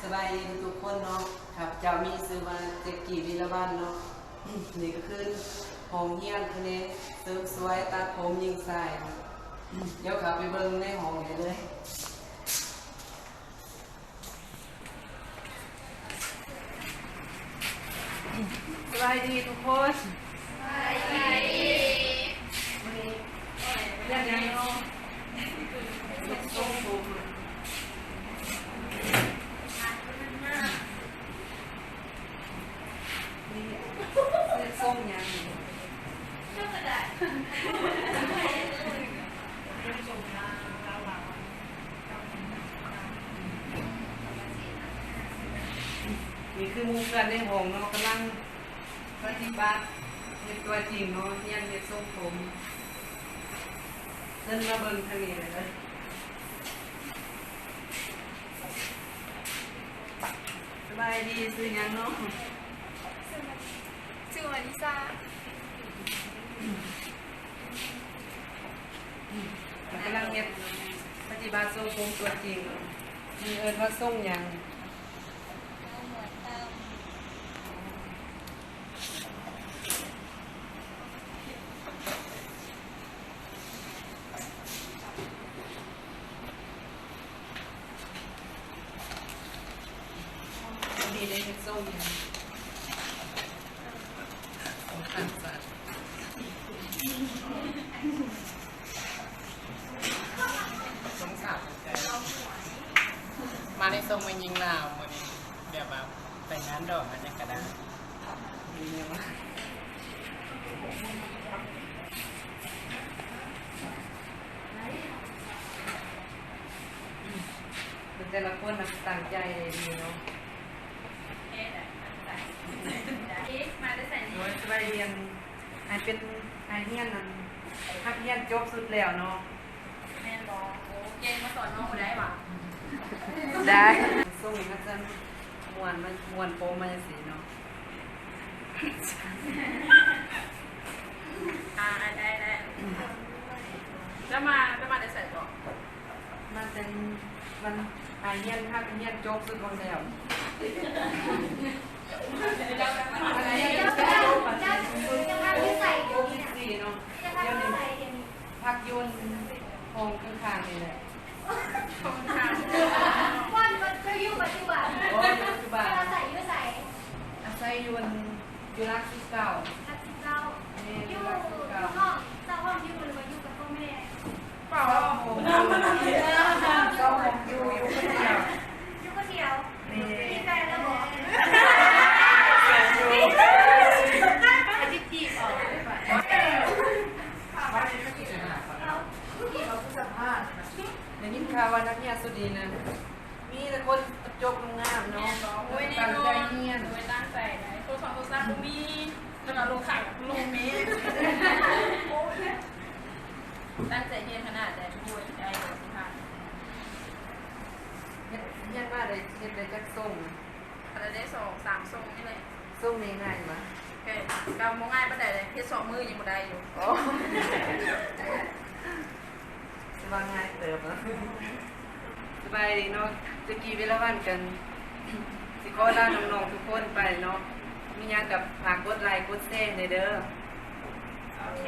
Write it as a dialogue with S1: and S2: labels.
S1: สบายดีทุกคนเนาะครับเจ้ามีซื้อมาเจ็กกี่วิลบ้านเนาะนี่ก็คือห้องเฮียนคะแนนเสริมสวยตัดผมยิงสายเดี๋ยวขับไปเบิ่งในห้องเลยสบายดีทุกคน
S2: สบายดี
S1: เรื่องยังเนาะส่งผมส้มยัง
S2: ก็กระดาษ
S1: นี่คือมุมกันในห้องเนาะกำลังปฏิบัติในตัวจริงเนาะยังเด็กส้มผมเดินมาเบิ่งทางนี้เลยสบายดีซื้อยังเนาะ
S2: ชื่อวานิซ่าก
S1: ำลังเฮ็ดปฏิบัติทรงผมตัวจริงมีเอิ้นว่าทรงหยังดีได้เฮ็ดทรงหยังขันสัตว์สงสาร
S3: มาในทรงมันยิงลาววันนี้เดี๋ยวมาแต่งงานดอกมันจะกระด้าง
S1: มีเนี่ยว่าแต่ละคนตั้งใจดีเนาะ
S2: มาได้ใส่นี่
S1: โดยสบายเรียนเป็นเฮียนนั่นฮักเฮียนจบสุดแล้วเนาะ
S2: แม่บอกโอ้เกณฑ์มาสอนน้องได้ปะ
S1: ได้ส่งนี้ก็จะมวนโปมาจะสีเนาะ
S2: ได้จะมาได้ใส่ก่อน
S1: มันเป็นมันเฮียนฮักเฮียนจบสุดวันแล้วพักยุนห้องข้างๆนี่แหละ
S2: วันก็อยู่ปัจจุบันเราใส่ยุใส่
S1: อาศัยยุนยุรักที่เก่า
S2: เราอยู่ห้องเจ้าห้องอยู่หรือว่าอยู่กับพ่อแม่
S1: เปล่าเราผมเจ้าผมอยู่
S2: คนเดียวมีแฟนแล้วบอกจีบออก
S1: อย่างนี้ค่ะวันนักเรียนสุดีนะมีแต่คนจบงามเนาะตั้งใจเรียน
S2: ตั้งใจได้ตัวสองตัวสามตัวมีแล้วก็ลงขังลงเมตรตั้งใจเรียนขนาดได้ด้วยได้เลยสิค่ะ
S1: เรียนว่าได้เรียนได้จักส่ง
S2: อะไรได้2-3ส่งนี่เลย
S1: ส่งง่ายๆมั้ย
S2: เรามองง่ายประเดี๋ยวเลยที่2 มือยังไม่ได้อยู่
S1: สบายง่ายเติมนะสบายดีเนาะจะกี่เวลาวันกันสิขอลาน้องๆทุกคนไปเนาะมีงานกับฝากกดไลค์กดแชร์เด้อ
S2: โอเค